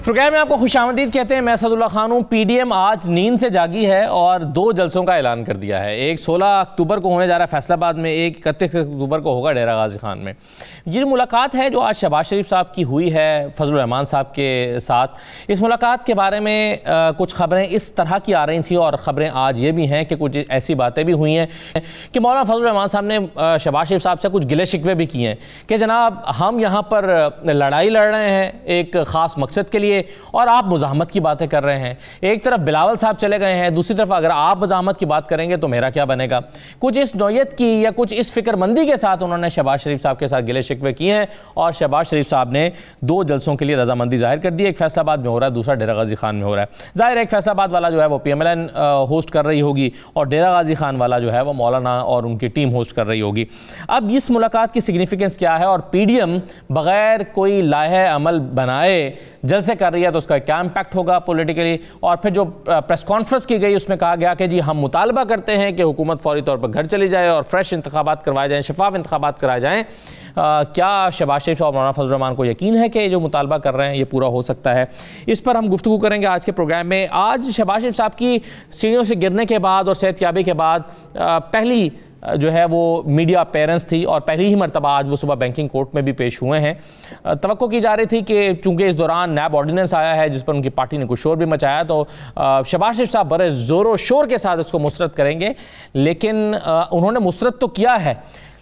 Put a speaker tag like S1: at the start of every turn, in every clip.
S1: Programme में आपको खुशामदीद कहते हैं। मैं असदुल्ला खान हूँ। पीडीएम आज नींद से जागी है और 2 जलसों का ऐलान कर दिया है। एक 16 अक्टूबर को होने जा रहा है फैसलाबाद में, एक 31 अक्टूबर को होगा डेरा गाजी खान में। ये मुलाकात है जो आज शहबाज शरीफ साहब की हुई है फजलुर रहमान साहब के साथ। इस मुलाकात के बारे में कुछ खबरें इस तरह की आ रही थी और ख़बरें आज ये भी हैं कि कुछ ऐसी बातें भी हुई हैं कि मौलाना फजलुर रहमान साहब ने शहबाज शरीफ साहब से कुछ गिले शिकवे भी किए हैं कि जनाब हम यहाँ पर लड़ाई लड़ रहे हैं एक ख़ास मकसद के लिए और आप मुज़ाहमत की बातें कर रहे हैं। एक तरफ बिलावल साहब चले गए हैं, दूसरी तरफ अगर आप मुज़ाहमत की बात करेंगे तो मेरा क्या बनेगा। कुछ इस नौयत की या कुछ इस फिक्रमंदी के साथ उन्होंने शहबाज शरीफ साहब के साथ गिले शिकवे किए हैं और शहबाज शरीफ साहब ने 2 जलसों के लिए रजामंदी जाहिर कर दी। एक फैसलाबाद में हो रहा है, दूसरा डेरा गाजी खान में हो रहा है। जाहिर है एक फैसलाबाद वाला जो है वो PMLN होस्ट कर रही होगी और डेरा गाजी खान वाला जो है वो मौलाना और उनकी टीम होस्ट कर रही होगी। अब इस मुलाकात की सिग्निफिकेंस क्या है और PDM बगैर कोई लाहे अमल बनाए जलसे कर रही है तो उसका क्या इम्पैक्ट होगा पॉलिटिकली। और फिर जो प्रेस कॉन्फ्रेंस की गई उसमें कहा गया कि जी हम मुतालबा करते हैं कि हुकूमत फौरी तौर पर घर चली जाए और फ्रेश इंतखाबात करवाए जाएँ, शफाफ इंतखाबात कराए जाएँ। क्या शहबाज शरीफ और मौलाना फजलुर रहमान को यकीन है कि जो मुतालबा कर रहे हैं ये पूरा हो सकता है? इस पर हम गुफ्तगू करेंगे आज के प्रोग्राम में। आज शहबाज शरीफ साहब की सीढ़ियों से गिरने के बाद और सेहतयाबी के बाद पहली जो है वो मीडिया अपीयरेंस थी और पहली ही मरतबा आज वो सुबह बैंकिंग कोर्ट में भी पेश हुए हैं। तवक्को की जा रही थी कि चूंकि इस दौरान नैब ऑर्डिनेंस आया है जिस पर उनकी पार्टी ने कुछ शोर भी मचाया तो शहबाज शरीफ साहब बड़े ज़ोरों शोर के साथ इसको मुस्तरद करेंगे, लेकिन उन्होंने मुस्तरद तो किया है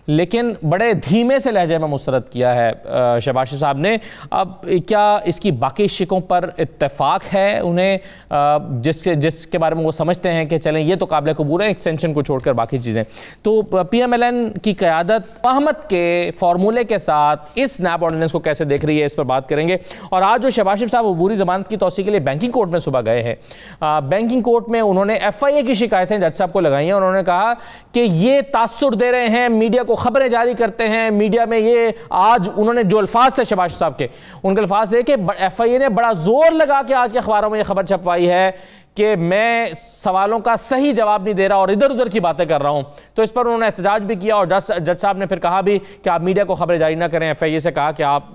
S1: लेकिन बड़े धीमे से लहजे में मुस्तरद किया है शहबाज शरीफ साहब ने। अब क्या इसकी बाकी शिकों पर इत्तेफाक है उन्हें जिसके बारे में वो समझते हैं कि चलें ये तो काबिल कबूल है, एक्सटेंशन को छोड़कर बाकी चीज़ें। तो PMLN की क़यादत अहमद के फार्मूले के साथ इस नैब ऑर्डिनेंस को कैसे देख रही है, इस पर बात करेंगे। और आज जो शहबाज शरीफ साहब अबूरी ज़मानत की तौसीक़ के लिए बैंकिंग कोर्ट में सुबह गए हैं, बैंकिंग कोर्ट में उन्होंने FIA की शिकायतें जज साहब को लगाई हैं। उन्होंने कहा कि ये तासुर दे रहे हैं, मीडिया को खबरें जारी करते हैं, मीडिया में ये आज उन्होंने जो अल्फाज से शहबाज साहब के उनके अल्फाज थे कि FIA ने बड़ा जोर लगा के आज के अखबारों में ये खबर छपवाई है कि मैं सवालों का सही जवाब नहीं दे रहा और इधर उधर की बातें कर रहा हूं। तो इस पर उन्होंने एहतजाज भी किया और जज साहब ने फिर कहा भी कि आप मीडिया को खबरें जारी ना करें। FIA से कहा कि आप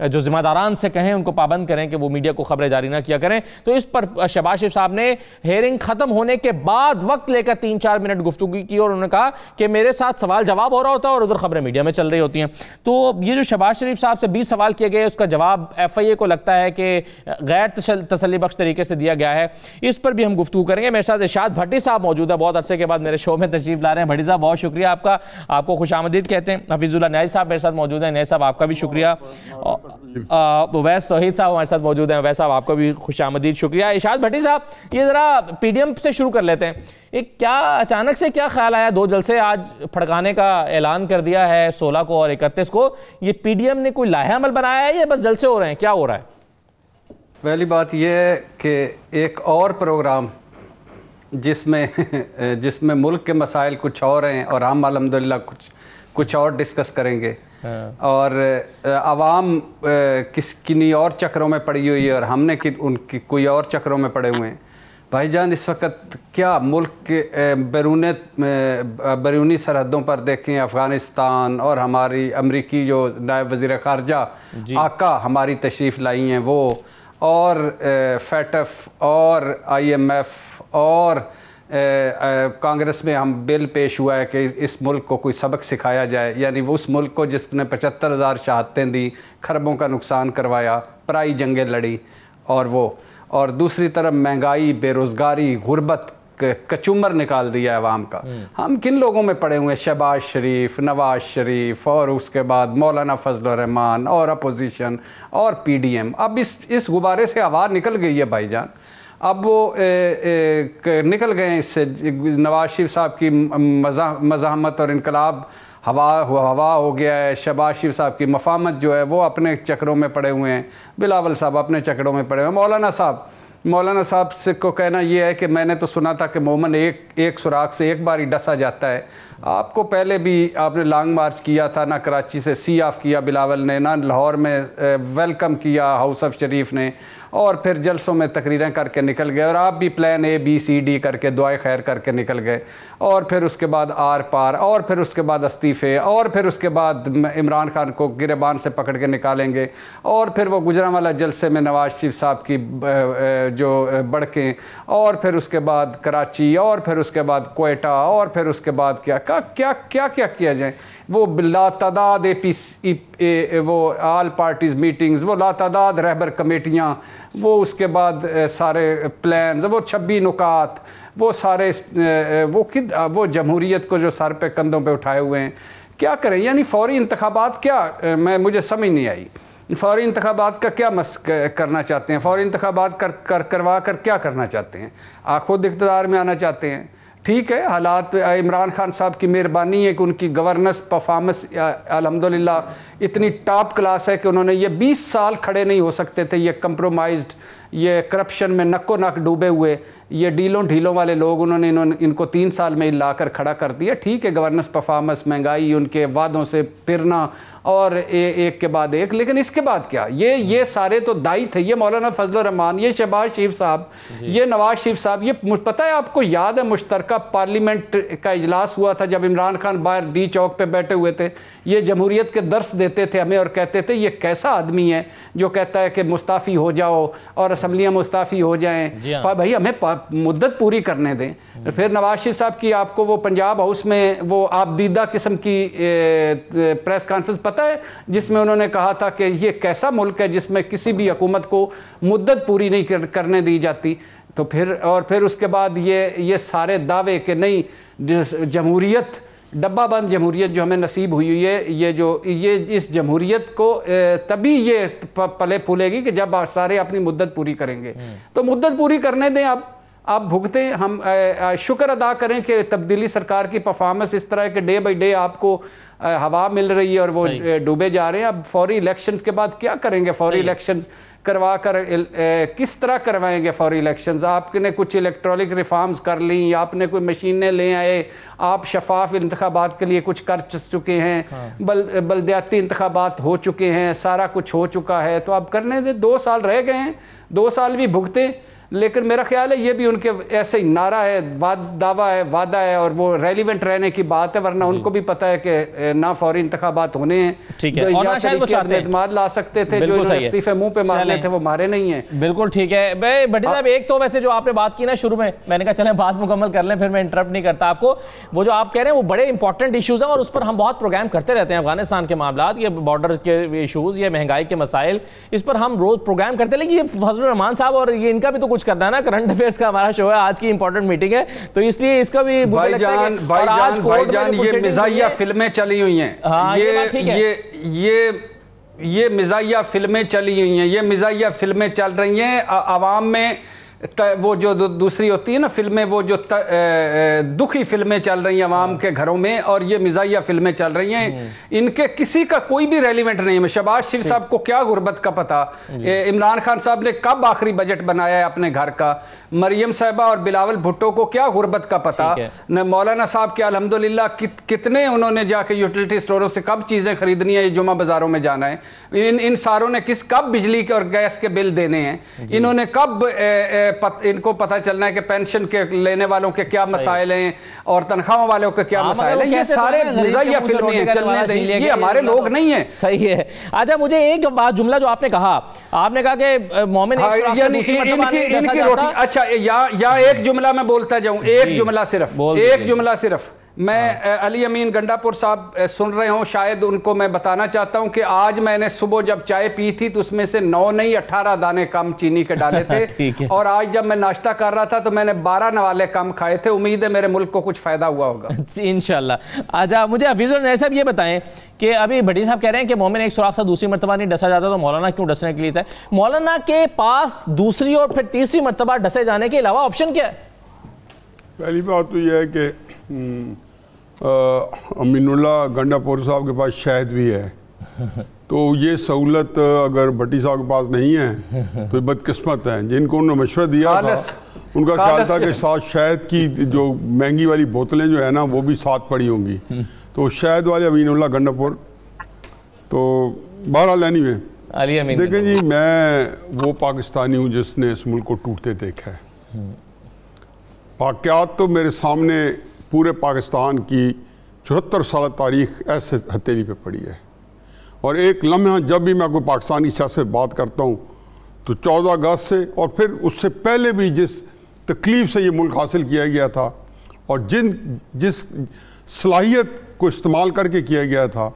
S1: जो जिम्मेदारान से कहें उनको पाबंद करें कि वो मीडिया को खबरें जारी ना किया करें। तो इस पर शहबाज शरीफ साहब ने हेयरिंग खत्म होने के बाद वक्त लेकर 3-4 मिनट गुफ्तगू की और उन्होंने कहा कि मेरे साथ सवाल जवाब हो रहा होता है और उधर खबरें मीडिया में चल रही होती हैं। तो ये जो शहबाज शरीफ साहब से 20 सवाल किए गए उसका जवाब FIA को लगता है कि गैर तसल्ली बख्श तरीके से दिया गया है। इस पर भी हम गुफ्तगू करेंगे। मेरे साथ इरशाद भट्टी साहब मौजूद है, बहुत अरसे के बाद मेरे शो में तशरीफ ला रहे हैं। भट्टी साहब बहुत शुक्रिया आपका, आपको खुशामदीद कहते हैं। हफीजुल्लाह न्याज़ साहब मेरे साथ मौजूद हैं, न्याज़ साहब आपका भी शुक्रिया। उवैस तौहीद साहब हमारे साथ मौजूद हैं, उवैस साहब आपका भी खुशामदीद शुक्रिया। इरशाद भट्टी साहब ये ज़रा PDM से शुरू कर लेते हैं। एक क्या अचानक से क्या ख्याल आया 2 जलसे आज फड़काने का ऐलान कर दिया है 16 को और 31 को, ये PDM ने कोई लाहे अमल बनाया है या बस जलसे हो रहे हैं, क्या हो रहा है?
S2: पहली बात यह है कि एक और प्रोग्राम जिसमें मुल्क के मसाइल कुछ और हैं और हम अल्हम्दुलिल्लाह कुछ और डिस्कस करेंगे और आवाम किन्हीं और चक्रों में पड़ी हुई है और हमने उनकी कोई और चक्रों में पड़े हुए हैं। भाईजान इस वक्त क्या मुल्क के बैरूनी सरहदों पर देखें, अफ़गानिस्तान और हमारी अमरीकी जो नायब वज़ीर ख़ारजा आका हमारी तशरीफ़ लाई हैं वो और FATF और IMF और कांग्रेस में हम बिल पेश हुआ है कि इस मुल्क को कोई सबक सिखाया जाए, यानी उस मुल्क को जिसने 75,000 शहादतें दी, खरबों का नुकसान करवाया, पराई जंगें लड़ी और दूसरी तरफ महंगाई, बेरोज़गारी, गुर्बत कचूमर निकाल दिया है अवाम का। हम किन लोगों में पड़े हुए हैं? शहबाज शरीफ, नवाज शरीफ और उसके बाद मौलाना फजलुर रहमान और अपोजिशन और PDM। अब इस गुब्बारे से हवा निकल गई है भाईजान। अब वो निकल गए इससे। नवाज शरीफ साहब की मज़ाहमत और इनकलाब हवा हो गया है। शहबाज शरीफ साहब की मफामत जो है वो अपने चक्रों में पड़े हुए हैं, बिलावल साहब अपने चक्रों में पड़े हुए हैं। मौलाना साहब से को कहना ये है कि मैंने तो सुना था कि मोमन एक सुराख से एक बार ही डसा जाता है। आपको पहले भी आपने लॉन्ग मार्च किया था, ना कराची से सी ऑफ किया बिलावल ने, ना लाहौर में वेलकम किया हाउस ऑफ शरीफ ने, और फिर जलसों में तकरीरें करके निकल गए, और आप भी plan A B C D करके दुआए खैर करके निकल गए, और फिर उसके बाद आर पार, और फिर उसके बाद इस्तीफ़े, और फिर उसके बाद इमरान खान को गिरबान से पकड़ के निकालेंगे, और फिर वो गुजरांवाला जलसे में नवाज शरीफ साहब की जो बड़कें, और फिर उसके बाद कराची, और फिर उसके बाद कोयटा, और फिर उसके बाद क्या क्या क्या क्या किया जाए, वो लातादाद वो आल पार्टीज़ मीटिंग्स, वो लातादाद रहबर कमेटियाँ, वो उसके बाद सारे प्लान, वो 26 नुकात, वो सारे वो जमहूरियत को जो सर पे कंधों पे उठाए हुए हैं, क्या करें? यानी फौरी इंतखाबात क्या, मुझे समझ नहीं आई। फौरी इंतखाबात का क्या करना चाहते हैं? फौरी इंतखाबात करवा कर क्या करना चाहते हैं? खुद इक़्तिदार में आना चाहते हैं। ठीक है, हालात इमरान खान साहब की मेहरबानी है कि उनकी गवर्नेंस परफॉर्मेंस अल्हम्दुलिल्लाह इतनी टॉप क्लास है कि उन्होंने ये 20 साल खड़े नहीं हो सकते थे, ये कंप्रोमाइज्ड, ये करप्शन में नक्को नक डूबे हुए, ये डीलों ढीलों वाले लोग, उन्होंने इनको 3 साल में लाकर खड़ा कर दिया। ठीक है, गवर्नेंस परफॉर्मेंस, महंगाई, उनके वादों से फिरना, और एक के बाद एक, लेकिन इसके बाद क्या? ये सारे तो दाई थे, ये मौलाना फजलुर रहमान, ये शहबाज शरीफ साहब, ये नवाज शरीफ साहब। ये पता है आपको, याद है मुश्तरका पार्लियामेंट का इजलास हुआ था जब इमरान खान बाहर डी चौक पे बैठे हुए थे, ये जमहूरियत के दर्स देते थे हमें और कहते थे ये कैसा आदमी है जो कहता है कि मुस्ताफ़ी हो जाओ और असम्बलियाँ मुस्ताफ़ी हो जाएँ। भाई हमें मुद्दत पूरी करने दें। फिर नवाज शरीफ साहब की आपको वो पंजाब हाउस में वो आपदीदा किस्म की प्रेस कॉन्फ्रेंस पता है, जिसमें उन्होंने कहा था कि ये कैसा मुल्क है जिसमें किसी भी हुकूमत को मुद्दत पूरी नहीं करने दी जाती। तो फिर उसके बाद ये सारे दावे कि नहीं, जमहूरियत, डब्बा बंद जमहूरियत जो हमें नसीब हुई है, ये इस जमहूरियत को तभी ये पले फूलेगी कि जब सारे अपनी मुद्दत पूरी करेंगे। तो मुद्दत पूरी करने दें, आप भुगतें। हम शुक्र अदा करें कि तब्दीली सरकार की परफॉर्मेंस इस तरह के डे बाई डे आपको हवा मिल रही है और वो डूबे जा रहे हैं। अब फौरी इलेक्शंस के बाद क्या करेंगे? फौरी इलेक्शंस करवा कर किस तरह करवाएंगे फौरी इलेक्शंस? आपने कुछ इलेक्ट्रॉनिक रिफॉर्म्स कर ली, आपने कोई मशीनें ले आए, आप शफाफ इंतखाबात के लिए कुछ कर चुके हैं, बल्दियाती इंतखाबात हो चुके हैं, सारा कुछ हो चुका है, तो अब करने दे। 2 साल रह गए हैं, 2 साल भी भुगते। लेकिन मेरा ख्याल है ये भी उनके ऐसे ही नारा है, वादा है और वो रेलिवेंट रहने की बात है, वरना उनको भी पता है कि ना फौरी इंतखाबात होने हैं।
S1: ठीक है, और शायद वो चाहते हैं
S2: एतमाद ला सकते थे, जो इस्तीफे मुंह पे मारने थे वो मारे नहीं है।
S1: बिल्कुल ठीक है भट्टी साहब। एक तो वैसे जो आपने बात की ना शुरू में, मैंने कहा चलें बात मुकम्मल कर लें, फिर मैं इंटरप्ट नहीं करता आपको। वो जो आप कह रहे हैं वो बड़े इंपॉर्टेंट इशूज़ हैं और उस पर हम बहुत प्रोग्राम करते रहते हैं। अफगानिस्तान के मामला, ये बॉर्डर के इशूज़, ये महंगाई के मसाइल, इस पर हम रोज़ प्रोग्राम करते हैं। लेकिन ये फजलुर रहमान साहब और ये इनका भी तो कुछ करना है ना, करंट अफेयर्स का हमारा शो है, आज की इंपॉर्टेंट मीटिंग है, तो इसलिए इसका भी
S2: भाईजान ये मिजाहिया फिल्में चली हुई हैं। ये मिजाहिया फिल्में चली हुई हैं, ये मिजाहिया फिल्में चल रही हैं आवाम में। वो जो दूसरी होती है ना फिल्में, वो जो दुखी फिल्में चल रही हैं अवाम के घरों में, और ये मिजाहिया फिल्में चल रही हैं। इनके किसी का कोई भी रेलिवेंट नहीं है। शहबाज शरीफ साहब को क्या गुर्बत का पता, इमरान खान साहब ने कब आखिरी बजट बनाया है अपने घर का, मरियम साहिबा और बिलावल भुट्टो को क्या गुर्बत का पता, न मौलाना साहब के अल्हम्दुलिल्लाह कितने उन्होंने जाके यूटिलिटी स्टोरों से कब चीज़ें खरीदनी है, जुमा बाजारों में जाना है, इन सारों ने कब बिजली के और गैस के बिल देने हैं, इन्होंने कब इनको पता चलना है कि पेंशन के लेने वालों के क्या मसाइल हैं और तनख्वाहों वालों के क्या मसाइल हैं। ये सारे मिजाहिया फिल्में हैं, चलने दें, ये हमारे लोग नहीं है।
S1: सही है। अच्छा, मुझे एक बात, जुमला जो आपने कहा कि मोमिन
S2: इनकी रोटी, अच्छा या एक जुमला मैं बोलता जाऊं, एक जुमला सिर्फ मैं अली अमीन गंडापुर साहब सुन रहे हो, शायद उनको मैं बताना चाहता हूं कि आज मैंने सुबह जब चाय पी थी तो उसमें से 9 नहीं 18 दाने कम चीनी के डाले थे और आज जब मैं नाश्ता कर रहा था तो मैंने 12 नवाले कम खाए थे। उम्मीद है मेरे मुल्क को कुछ फायदा हुआ होगा
S1: इंशाल्लाह। अच्छा, मुझे हफीजुल नईम साहब ये बताएं कि अभी भट्टी साहब कह रहे हैं कि मोमिन एक सुराख से दूसरी मरतबा नहीं डसा जाता, तो मौलाना क्यों डसने के लिए था? मौलाना के पास दूसरी और फिर तीसरी मरतबा डसे जाने के अलावा ऑप्शन क्या है?
S3: पहली बात तो यह है कि अमीनुल्लाह गंडापुर साहब के पास शहद भी है, तो ये सहूलत अगर भट्टी साहब के पास नहीं है तो बदकिस्मत हैं। जिनको उन्होंने मशवरा दिया था उनका ख्याल था कि साथ शहद की जो महंगी वाली बोतलें जो है ना वो भी साथ पड़ी होंगी, तो शहद वाले अमीनुल्लाह गंडापुर। तो बहरहाल एनीवे
S1: अली अमीन।
S3: देखिए जी, मैं वो पाकिस्तानी हूँ जिसने इस मुल्क को टूटते देखा है। वाक़यात तो मेरे सामने पूरे पाकिस्तान की 74 साल तारीख ऐसे हथेली पे पड़ी है, और एक लम्हा जब भी मैं कोई पाकिस्तान की सियासत बात करता हूँ तो 14 अगस्त से और फिर उससे पहले भी जिस तकलीफ़ से ये मुल्क हासिल किया गया था और जिस सलाहियत को इस्तेमाल करके किया गया था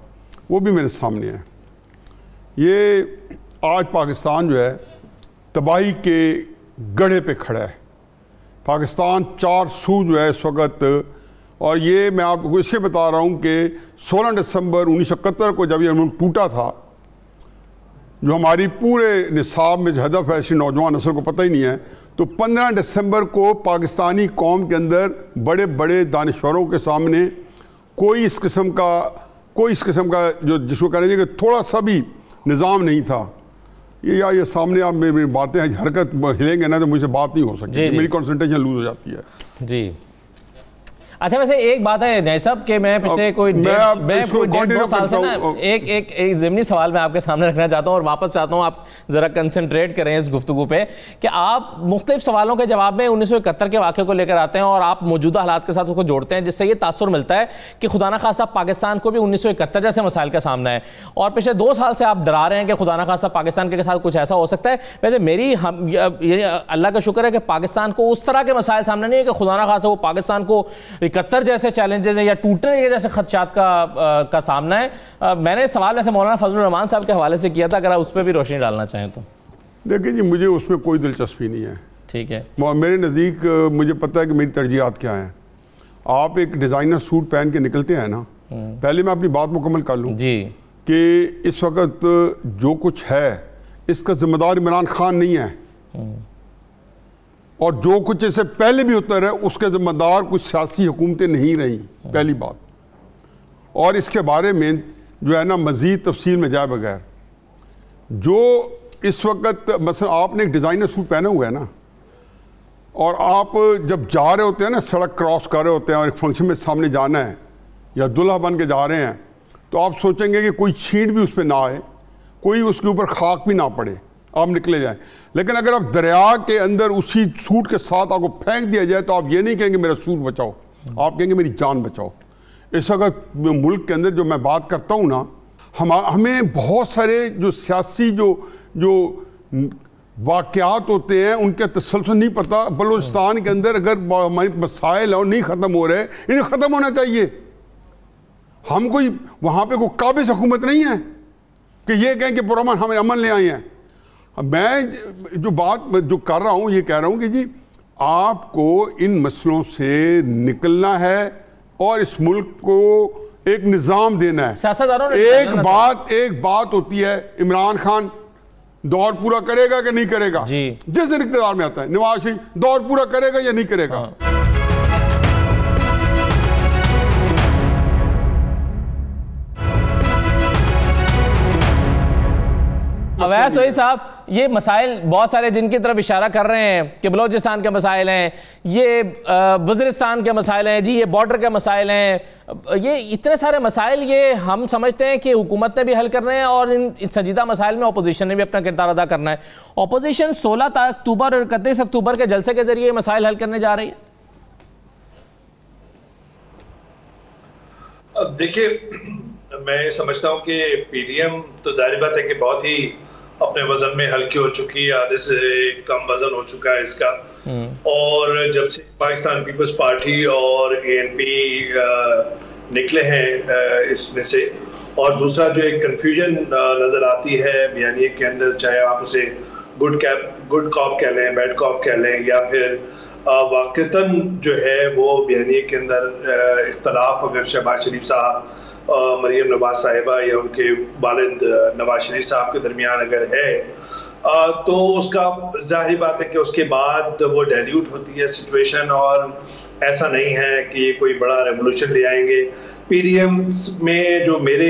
S3: वो भी मेरे सामने है। ये आज पाकिस्तान जो है तबाही के गढ़े पे खड़ा है। पाकिस्तान 4 सू जो है इस वक्त, और ये मैं आपको इसलिए बता रहा हूँ कि 16 दिसंबर 1971 को जब ये मुल्क टूटा था, जो हमारी पूरे निसाब में हदफ है, ऐसी नौजवान नस्ल को पता ही नहीं है, तो 15 दिसंबर को पाकिस्तानी कौम के अंदर बड़े बड़े दानिश्वरों के सामने कोई इस किस्म का जो जिसको कह रहे कि थोड़ा सा भी निज़ाम नहीं था। ये सामने आप मेरी बातें हरकत हिलेंगे ना तो मुझे बात नहीं हो सकती, मेरी कंसंट्रेशन लूज हो जाती है जी।
S1: अच्छा, वैसे एक बात है नई साहब कि मैं पिछले कोई 1.5-2 साल से ना एक ज़िमनी सवाल मैं आपके सामने रखना चाहता हूँ और वापस चाहता हूँ आप ज़रा कंसंट्रेट करें इस गुफ्तगू पे कि आप मुख्तलिफ सवालों के जवाब में 1971 के वाक़े को लेकर आते हैं और आप मौजूदा हालात के साथ उसको जोड़ते हैं, जिससे ये तासुर मिलता है कि खुदा न खास्ता पाकिस्तान को भी 1971 जैसे मसाइल का सामना है, और पिछले 2 साल से आप डरा रहे हैं कि खुदा न खास्ता पाकिस्तान के साथ कुछ ऐसा हो सकता है। वैसे मेरी अल्लाह का शुक्र है कि पाकिस्तान को उस तरह के मसाइल सामने नहीं है कि खुदा न खास्ता वो पाकिस्तान को 71 जैसे चैलेंजेस हैं या टूटने के जैसे खदशात का सामना है। मैंने सवाल वैसे मौलाना फजलुर रहमान साहब के हवाले से किया था, अगर आप उस पर भी रोशनी डालना चाहें तो।
S3: देखिए जी, मुझे उसमें कोई दिलचस्पी नहीं है।
S1: ठीक है,
S3: मेरे नज़दीक मुझे पता है कि मेरी तरजीहात क्या हैं। आप एक डिज़ाइनर सूट पहन के निकलते हैं ना, पहले मैं अपनी बात मुकम्मल कर लूँ जी कि इस वक्त जो कुछ है इसका जिम्मेदार इमरान खान नहीं है, और जो कुछ इससे पहले भी होता रहा उसके जिम्मेदार कुछ सियासी हुकूमतें नहीं रही, पहली बात। और इसके बारे में जो है ना मज़ीद तफसील में जाए बगैर, जो इस वक्त मसलन आपने एक डिज़ाइनर सूट पहना हुआ है ना, और आप जब जा रहे होते हैं ना, सड़क क्रॉस कर रहे होते हैं और एक फंक्शन में सामने जाना है या दुल्हा बन के जा रहे हैं, तो आप सोचेंगे कि कोई छींट भी उस पर ना आए, कोई उसके ऊपर खाक भी ना पड़े, आप निकले जाएं। लेकिन अगर आप दरिया के अंदर उसी सूट के साथ आपको फेंक दिया जाए तो आप ये नहीं कहेंगे मेरा सूट बचाओ, आप कहेंगे मेरी जान बचाओ। इस वक्त मुल्क के अंदर जो मैं बात करता हूँ ना, हमें बहुत सारे जो सियासी जो वाक़यात होते हैं उनके तसलसल नहीं पता। बलूचिस्तान के अंदर अगर मसाइल और नहीं ख़त्म हो रहे, इन्हें ख़त्म होना चाहिए। हम कोई वहाँ पे कोई काबिज हुकूमत नहीं है कि ये कहें कि पुरअमन हमें अमन ले आए हैं। मैं जो बात जो कर रहा हूँ ये कह रहा हूँ कि जी आपको इन मसलों से निकलना है और इस मुल्क को एक निज़ाम देना है। एक बात होती है, इमरान खान दौर पूरा करेगा कि नहीं करेगा जी। जिस दिन इक़्तिदार में आता है, नवाज शरीफ दौर पूरा करेगा या नहीं करेगा।
S1: अवैस वही साहब, ये मसाइल बहुत सारे जिनकी तरफ इशारा कर रहे हैं कि बलोचिस्तान के मसाइल हैं, ये वज़ीरिस्तान के मसाइल हैं जी, ये बॉर्डर के मसाइल हैं, ये इतने सारे मसाइल ये हम समझते हैं कि हुकूमत ने भी हल करने हैं और इन संजीदा मसाइल में अपोजिशन ने भी अपना किरदार अदा करना है। अपोजिशन 16 अक्टूबर और 31 अक्टूबर के जलसे के जरिए मसाइल हल करने जा रही है।
S4: देखिए, मैं समझता हूँ कि पीडीएम तो जाहिर बात है कि बहुत ही अपने वजन में हल्की हो चुकी है, आधे से कम वजन हो चुका है इसका। और जब से पाकिस्तान पीपल्स पार्टी और एएनपी निकले हैं इसमें से, और दूसरा जो एक कंफ्यूजन नजर आती है बयानिए के अंदर, चाहे आप उसे गुड कॉप कह लें, बैड कॉप कह लें, या फिर वाक़तन जो है वो बयानिए के अंदर इख्तलाफ अगर शहबाज शरीफ साहब, मरियम नवाज साहिबा या उनके वालिद नवाज शरीफ साहब के दरमियान अगर है, तो उसका जाहिर बात है कि उसके बाद वो डाइल्यूट होती है सिचुएशन, और ऐसा नहीं है कि ये कोई बड़ा रेवोल्यूशन ले आएंगे। पीडीएम में जो मेरे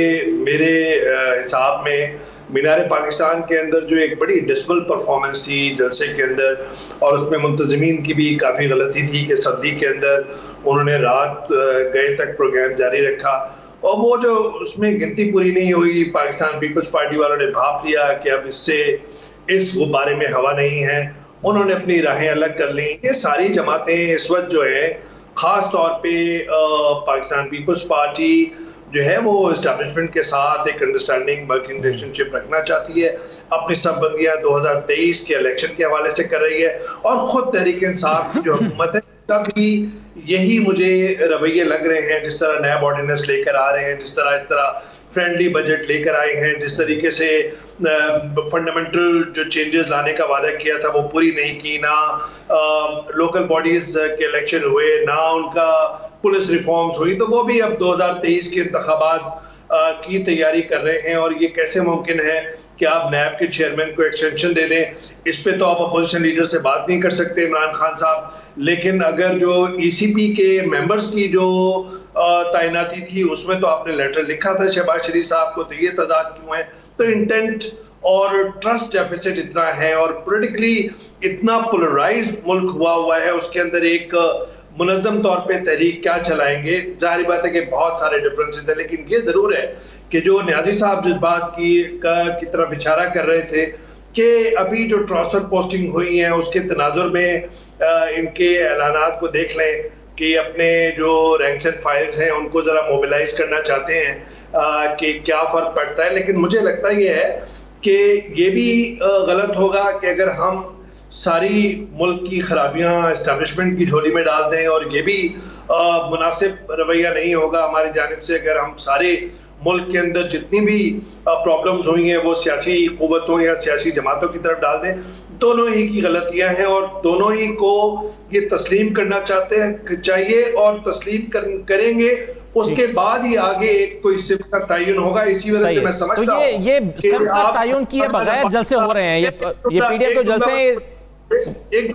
S4: हिसाब में मीनार पाकिस्तान के अंदर जो एक बड़ी डिसबल परफॉर्मेंस थी जलसे के अंदर, और उसमें मुंतज़मीन की भी काफ़ी गलती थी कि सर्दी के अंदर उन्होंने रात गए तक प्रोग्राम जारी रखा, और वो जो उसमें गिनती पूरी नहीं हुई, पाकिस्तान पीपल्स पार्टी वालों ने भाप लिया कि अब इससे इस गुब्बारे में हवा नहीं है, उन्होंने अपनी राहें अलग कर ली। ये सारी जमातें इस वक्त जो है खास तौर पे पाकिस्तान पीपल्स पार्टी जो है वो एस्टैब्लिशमेंट के साथ एक अंडरस्टैंडिंग वर्किंग रिलेशनशिप रखना चाहती है, अपनी संबंधियां 2023 के इलेक्शन के हवाले से कर रही है, और खुद तहरीक इंसाफ की जो हुकूमत है तभी यही मुझे रवैये लग रहे हैं, जिस तरह नया ऑर्डिनेंस लेकर आ रहे हैं, जिस तरह फ्रेंडली बजट लेकर आए हैं, जिस तरीके से फंडामेंटल जो चेंजेस लाने का वादा किया था वो पूरी नहीं की, ना लोकल बॉडीज के इलेक्शन हुए, ना उनका पुलिस रिफॉर्म्स हुई, तो वो भी अब 2023 के इंतखाबात की तैयारी कर रहे हैं। और ये कैसे मुमकिन है कि आप नैब के चेयरमैन को एक्सटेंशन दे दें? इस पे तो आप अपोजिशन लीडर से बात नहीं कर सकते इमरान खान साहब, लेकिन अगर जो ईसीपी के मेंबर्स की जो तैनाती थी उसमें तो आपने लेटर लिखा था शहबाज शरीफ साहब को, तो ये तजाद क्यों है? तो इंटेंट और ट्रस्ट डेफिसिट इतना है और पॉलिटिकली इतना पोलराइज्ड मुल्क हुआ है, उसके अंदर एक मुनज़्ज़म तौर पे तहरीक क्या चलाएंगे? जाहिर बात है कि बहुत सारे डिफरेंसेस हैं, लेकिन ये जरूर है कि जो न्याजी साहब जिस बात की तरफ इशारा कर रहे थे कि अभी जो ट्रांसफर पोस्टिंग हुई है उसके तनाजुर में इनके ऐलानात को देख लें कि अपने जो रैंक्स एंड फाइल्स हैं उनको ज़रा मोबिलाइज करना चाहते हैं कि क्या फ़र्क पड़ता है। लेकिन मुझे लगता ये है कि ये भी गलत होगा कि अगर हम सारी मुल्क की खराबियां एस्टैब्लिशमेंट की झोली में डाल दें, और ये भी मुनासिब रवैया नहीं होगा हमारी जानिब से अगर हम सारे मुल्क के अंदर जितनी भी प्रॉब्लम्स हुई हैं वो सियासी क़ुव्वतों या सियासी जमातों की तरफ डाल दें। दोनों ही की गलतियां हैं और दोनों ही को ये तस्लीम करना चाहिए और तस्लीम करेंगे, उसके बाद ही आगे एक कोई सिर्फ का तयन होगा। इसी वजह से मैं समझता हूं
S1: ये सिर्फ का तयन किए बगैर जलसे हो रहे हैं, ये पीडीएम के जलसे
S4: एक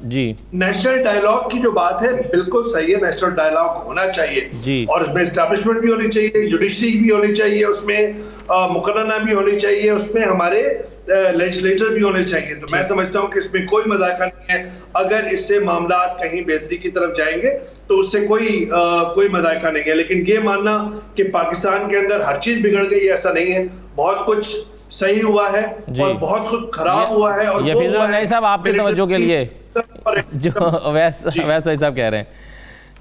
S4: जी नेशनल डायलॉग की जो बात है बिल्कुल सही है, नेशनल डायलॉग होना चाहिए और उसमें एस्टैब्लिशमेंट भी होनी चाहिए, जुडिशरी भी होनी चाहिए, उसमें मुकर्रना भी होनी चाहिए, उसमें हमारे लेजिस्लेटर भी होने चाहिए। तो मैं समझता हूँ कि इसमें कोई मजाक नहीं है। अगर इससे मामला कहीं बेहतरी की तरफ जाएंगे तो उससे कोई मजाक नहीं है, लेकिन ये मानना कि पाकिस्तान के अंदर हर चीज बिगड़ गई ऐसा नहीं है। बहुत कुछ सही हुआ है और बहुत कुछ खराब हुआ है। और
S1: ये फिजल नहीं साहब आपके तवज्जो के लिए जो वैसे साहब कह रहे हैं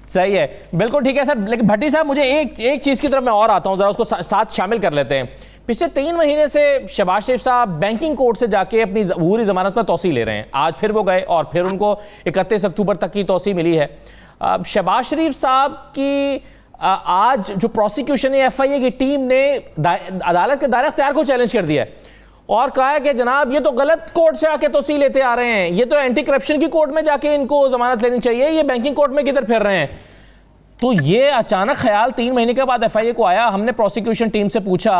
S1: सही है, बिल्कुल ठीक है सर। लेकिन भट्टी साहब मुझे एक चीज़ की तरफ मैं और आता हूँ, ज़रा उसको साथ शामिल कर लेते हैं। पिछले 3 महीने से शहबाज शरीफ साहब बैंकिंग कोर्ट से जाके अपनी ज़बूरी ज़मानत पर तौसी ले रहे हैं। आज फिर वो गए और फिर उनको 31 अक्टूबर तक की तौसी मिली है। शहबाज शरीफ साहब की आज जो प्रोसिक्यूशन है FIA की टीम ने अदालत के दायरे इख्तियार को चैलेंज कर दिया है और कहा है कि जनाब ये तो गलत कोर्ट से आके तौसील लेते आ रहे हैं, ये तो एंटी करप्शन की कोर्ट में जाके इनको जमानत लेनी चाहिए, ये बैंकिंग कोर्ट में किधर फिर रहे हैं। तो ये अचानक ख्याल 3 महीने के बाद FIA को आया। हमने प्रोसिक्यूशन टीम से पूछा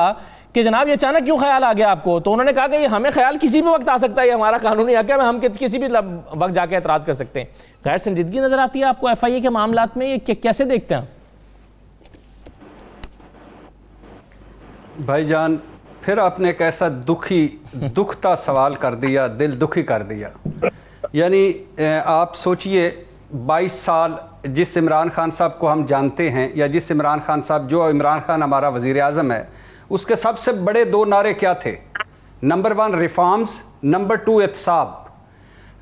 S1: कि जनाब ये अचानक क्यों ख्याल आ गया आपको, तो उन्होंने कहा कि ये हमें ख्याल किसी भी वक्त आ सकता है, हमारा कानूनी हक है, हम किसी भी वक्त जाके एतराज़ कर सकते हैं। गैर संजीदगी नजर आती है आपको FIA के मामलात में, ये कैसे देखते हैं
S2: भाईजान? फिर आपने एक ऐसा दुखता सवाल कर दिया, दिल दुखी कर दिया। यानी आप सोचिए 22 साल जिस इमरान खान साहब को हम जानते हैं, या जिस इमरान खान साहब जो इमरान खान हमारा वज़ीर आज़म है, उसके सबसे बड़े 2 नारे क्या थे? नंबर 1 रिफॉर्म्स, नंबर 2 एहतसाब।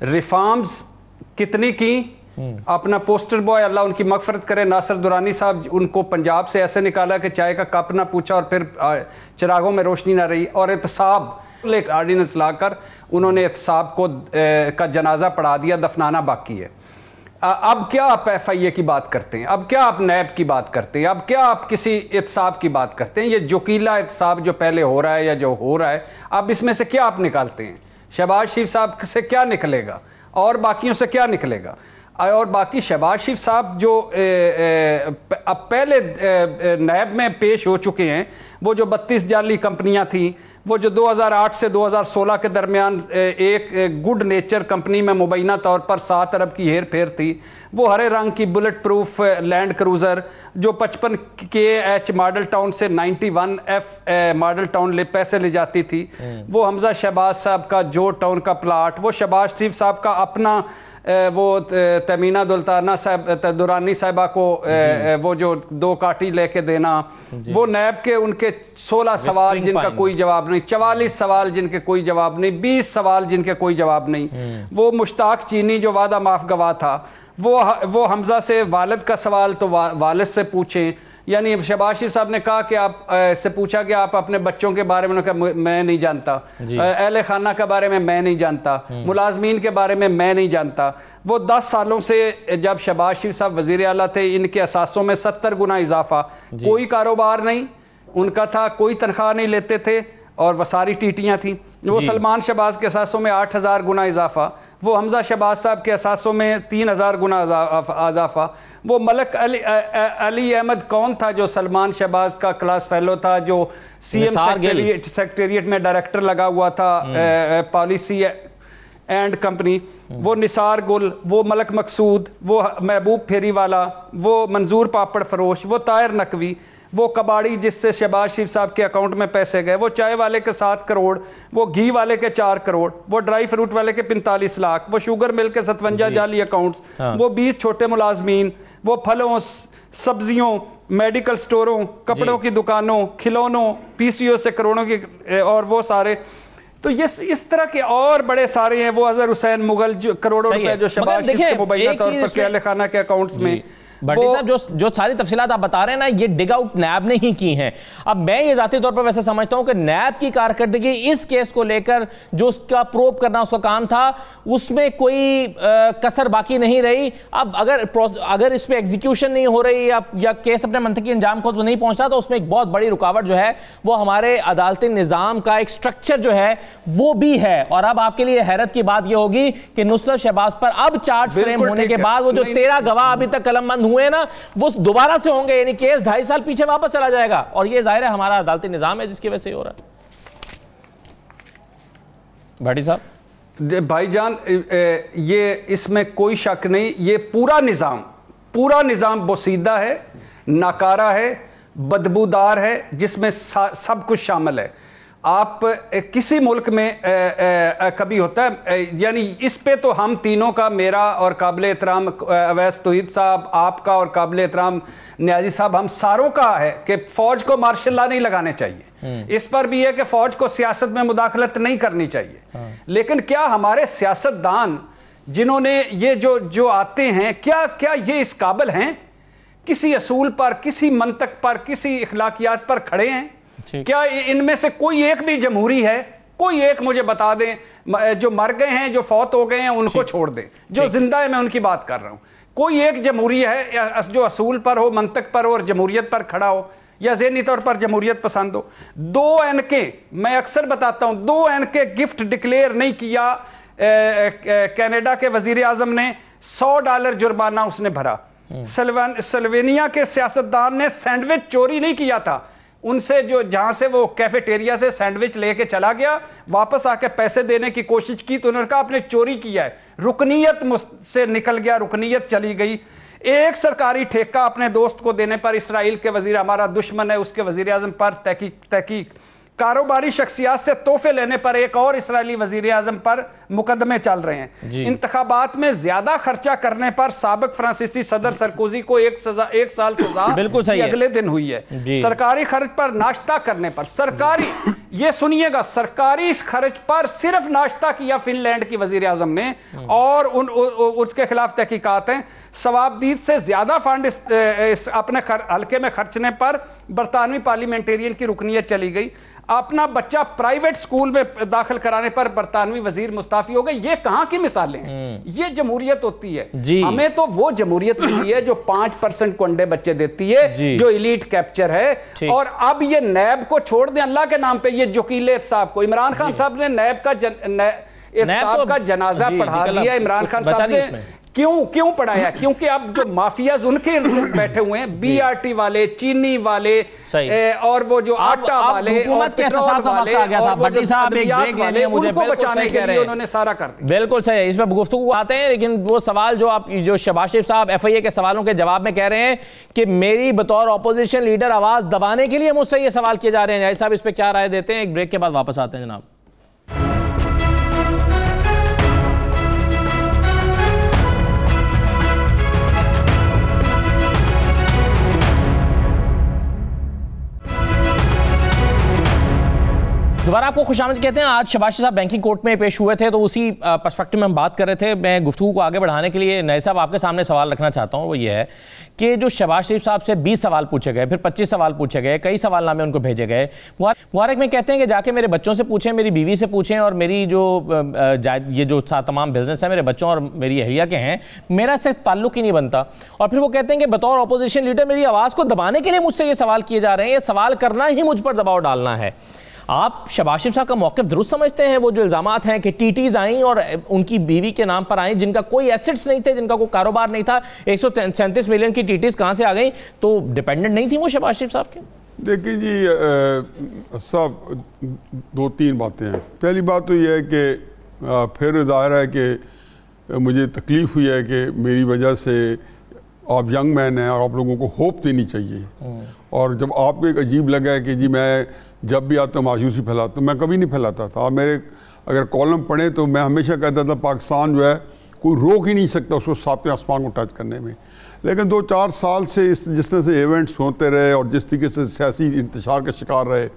S2: रिफॉर्म्स कितनी की? अपना पोस्टर बॉय, अल्लाह उनकी मगफरत करे, नासिर दुरानी साहब, उनको पंजाब से ऐसे निकाला कि चाय का कप ना पूछा और फिर चिरागों में रोशनी ना रही। और एहतसाब एक आर्डिनेंस लाकर उन्होंने एहतसाब को का जनाजा पढ़ा दिया, दफनाना बाकी है। अब क्या आप FIA की बात करते हैं? अब क्या आप नैब की बात करते हैं? अब क्या आप किसी एहतसाब की बात करते हैं? ये जोकीला एहतसाब जो पहले हो रहा है या जो हो रहा है, अब इसमें से क्या आप निकालते हैं? शहबाज शरीफ साहब से क्या निकलेगा और बाकियों से क्या निकलेगा? और बाकी शहबाज शरीफ साहब जो अब पहले नैब में पेश हो चुके हैं, वो जो 32 जाली कंपनियां थी, वो जो 2008 से 2016 के दरमियान एक गुड नेचर कंपनी में मुबैना तौर पर 7 अरब की हेर फेर थी, वो हरे रंग की बुलेट प्रूफ लैंड क्रूज़र जो 55 KH मॉडल टाउन से 91 F मॉडल टाउन पैसे ले जाती थी, वो हमजा शहबाज साहब का जो टाउन का प्लाट, वो शहबाज शरीफ साहब का अपना वो तमीना दुल्ताना साहब दुरानी साहिबा को वो जो 2 काटी लेके देना, वो नैब के उनके 16 सवाल जिनका कोई जवाब नहीं, 44 सवाल जिनके कोई जवाब नहीं, 20 सवाल जिनके कोई जवाब नहीं, वो मुश्ताक चीनी जो वादा माफ गवाह था, वो हमजा से वालिद का सवाल तो वालिद से पूछें। यानी शहबाज शरीफ साहब ने कहा कि आप से पूछा कि आप अपने बच्चों के बारे में, कहा मैं नहीं जानता, अहले खाना के बारे में मैं नहीं जानता, मुलाजमीन के बारे में मैं नहीं जानता। वो 10 सालों से जब शहबाज शरीफ साहब वजीर आला थे, इनके असासों में 70 गुना इजाफा, कोई कारोबार नहीं उनका था, कोई तनख्वाह नहीं लेते थे और वसारी टीटियाँ थी। वो सलमान शहबाज के असासों में 8000 गुना इजाफा, वो हमजा शहबाज साहब के असासों में 3000 गुना इजाफा। वो मलक अली अहमद कौन था जो सलमान शहबाज का क्लास फेलो था, जो सीएम सेक्रेटेरिएट में डायरेक्टर लगा हुआ था पॉलिसी एंड कंपनी, वो निसार गुल, वो मलक मकसूद, वो महबूब फेरीवाला, वो मंजूर पापड़ फरोश, वो ताहिर नकवी, वो कबाड़ी जिससे शहबाज शरीफ साहब के अकाउंट में पैसे गए, वो चाय वाले के 7 करोड़, वो घी वाले के 4 करोड़, वो ड्राई फ्रूट वाले के 45 लाख, वो शुगर मिल के 57 जाली अकाउंट्स, वो 20 छोटे मुलाजमीन, वो फलों सब्जियों मेडिकल स्टोरों कपड़ों की दुकानों खिलौनों पीसीओ से करोड़ों की, और वो सारे तो ये इस तरह के और बड़े सारे हैं। वो अजहर हुसैन मुगल जो करोड़ों रुपए जो शहबाज शरीफ के मुबैना तौर पर अहले खाना के अकाउंट्स में।
S1: भट्टी साहब जो सारी तफसीलात आप बता रहे हैं ना, ये डिग आउट नैब ने ही की हैं। अब मैं ये जाती तौर पर वैसे समझता हूं कि नैब की कारकर्दगी इस केस को लेकर जो उसका प्रोब करना उसका काम था, उसमें कोई कसर बाकी नहीं रही। अब अगर इस पर एग्जीक्यूशन नहीं हो रही या केस अपने मंतकी अंजाम को तो नहीं पहुंचता, तो उसमें एक बहुत बड़ी रुकावट जो है वो हमारे अदालती निज़ाम का एक स्ट्रक्चर जो है वो भी है। और अब आपके लिए हैरत की बात यह होगी कि नुसरत शहबाज पर अब चार्ज फ्रेम होने के बाद वो जो 13 गवाह अभी तक कलमबंद हुए ना, वो दोबारा से होंगे, यानी केस 2.5 साल पीछे वापस चला जाएगा। और ये जाहिर है हमारा अदालती निजाम है जिसकी वजह से हो रहा है। भाटी साहब
S2: भाईजान, ये इसमें कोई शक नहीं, ये पूरा निजाम बोसीदा है, नाकारा है, बदबूदार है, जिसमें सब कुछ शामिल है। आप किसी मुल्क में कभी होता है, यानी इस पे तो हम तीनों का, मेरा और काबिल एहतराम अवैस तौहीद साहब, आपका और काबिल एहतराम न्याजी साहब, हम सारों का है कि फौज को मार्शल लॉ नहीं लगाने चाहिए। इस पर भी है कि फौज को सियासत में मुदाखलत नहीं करनी चाहिए। लेकिन क्या हमारे सियासतदान जिन्होंने ये जो आते हैं, क्या ये इस काबिल हैं, किसी असूल पर, किसी मंतक पर, किसी इखलाकियात पर खड़े हैं? क्या इनमें से कोई एक भी जमहूरी है? कोई एक मुझे बता दें। जो मर गए हैं, जो फौत हो गए हैं, उनको छोड़ दें। जो जिंदा है मैं उनकी बात कर रहा हूं। कोई एक जमहूरी है जो असूल पर हो, मंतक पर हो और जमहूरियत पर खड़ा हो, या ज़हनी तौर पर जमहूरियत पसंद हो? 2 एनके, मैं अक्सर बताता हूं, 2 एनके गिफ्ट डिक्लेयर नहीं किया कनाडा के वजीर आजम ने, $100 जुर्माना उसने भरा। स्लोवेनिया के सियासतदान ने सैंडविच चोरी नहीं किया था, उनसे जो जहां से वो कैफेटेरिया से सैंडविच लेके चला गया, वापस आके पैसे देने की कोशिश की तो उन्होंने कहा आपने चोरी किया है, रुकनीयत से निकल गया, रुकनीयत चली गई। एक सरकारी ठेका अपने दोस्त को देने पर इसराइल के वजीर, हमारा दुश्मन है, उसके वजीर आजम पर तहकीक। कारोबारी शख्सियात से तोहफे लेने पर एक और इसराइली वजीर आजम पर मुकदमे चल रहे हैं। इंतखाबात में ज्यादा खर्चा करने पर साबिक फ्रांसीसी सदर सरकोजी को 1 साल सजा
S1: बिल्कुल सही
S2: अगले दिन हुई है। सरकारी खर्च पर नाश्ता करने पर, सरकारी, ये सुनिएगा, सरकारी खर्च पर सिर्फ नाश्ता किया फिनलैंड की वजीर आजम ने, और उसके खिलाफ तहकीकात हैं। सवाबदीद से ज्यादा फंड अपने हल्के में खर्चने पर बरतानवी पार्लियामेंटेरियन की रुकनीयत चली गई। अपना बच्चा प्राइवेट स्कूल में दाखिल कराने पर बरतानवी वजीर मुस्ताफी हो गए। ये कहां की मिसालें हैं? ये जमहूरियत होती है। हमें तो वो जमहूरियत मिली है जो 5% को अंडे बच्चे देती है, जो इलीट कैप्चर है। और अब ये नैब को छोड़ दें अल्लाह के नाम पे, ये जोकीलेत साहब को, इमरान खान साहब ने नैब का जनाजा पढ़ा दिया। इमरान खान साहब ने क्यों पढ़ाया? क्योंकि अब जो माफियाज उनके बैठे हुए हैं, बीआरटी वाले, चीनी वाले, और वो जो आटा वाले और पेट्रोल वाले, उनको बचाने के लिए उन्होंने सारा कर दिया।
S1: बिल्कुल सही है, इसमें गुफ्तगू आते हैं। लेकिन वो सवाल जो शहबाज शरीफ साहब FIA के सवालों के जवाब में कह रहे हैं कि मेरी बतौर ऑपोजिशन लीडर आवाज दबाने के लिए मुझसे ये सवाल किए जा रहे हैं, साहब इस पर क्या राय देते हैं? एक ब्रेक के बाद वापस आते हैं जनाब। दोबारा आपको खुशामद कहते हैं। आज शहबाज शरीफ साहब बैंकिंग कोर्ट में पेश हुए थे, तो उसी पर्सपेक्टिव में हम बात कर रहे थे। मैं गुफ्तगू को आगे बढ़ाने के लिए नए साहब आपके सामने सवाल रखना चाहता हूँ। वो ये है कि जो शहबाज शरीफ साहब से 20 सवाल पूछे गए, फिर 25 सवाल पूछे गए, कई सवालनामे उनको भेजे गए। मुबारक में कहते हैं कि जाके मेरे बच्चों से पूछें, मेरी बीवी से पूछें, और मेरी जो ये जो तमाम बिजनेस है मेरे बच्चों और मेरी अहलिया के हैं, मेरा इससे ताल्लुक ही नहीं बनता। और फिर वो कहते हैं कि बतौर अपोजिशन लीडर मेरी आवाज़ को दबाने के लिए मुझसे ये सवाल किए जा रहे हैं, ये सवाल करना ही मुझ पर दबाव डालना है। आप शहबाज शरीफ साहब का मौक़िफ़ दुरुस्त समझते हैं? वो जो इल्ज़ामात हैं कि टीटीज़ आई और उनकी बीवी के नाम पर आई, जिनका कोई एसेट्स नहीं थे, जिनका कोई कारोबार नहीं था, 137 मिलियन की टीटीज़ कहाँ से आ गई? तो डिपेंडेंट नहीं थी वो शहबाज शरीफ साहब के?
S3: देखिए जी साहब, 2-3 बातें हैं। पहली बात तो ये है कि फिर ज़ाहिर है कि मुझे तकलीफ़ हुई है कि मेरी वजह से आप यंग मैन हैं और आप लोगों को होप देनी चाहिए। और जब आपको एक अजीब लगा है कि जी मैं जब भी आता हूँ मायूसी फैलाता हूँ, मैं कभी नहीं फैलाता था। आप मेरे अगर कॉलम पढ़ें तो मैं हमेशा कहता था पाकिस्तान जो है कोई रोक ही नहीं सकता उसको 7वें आसमान को टच करने में। लेकिन 2-4 साल से जिस तरह से इवेंट्स होते रहे और जिस तरीके से सियासी इंतशार के शिकार रहे,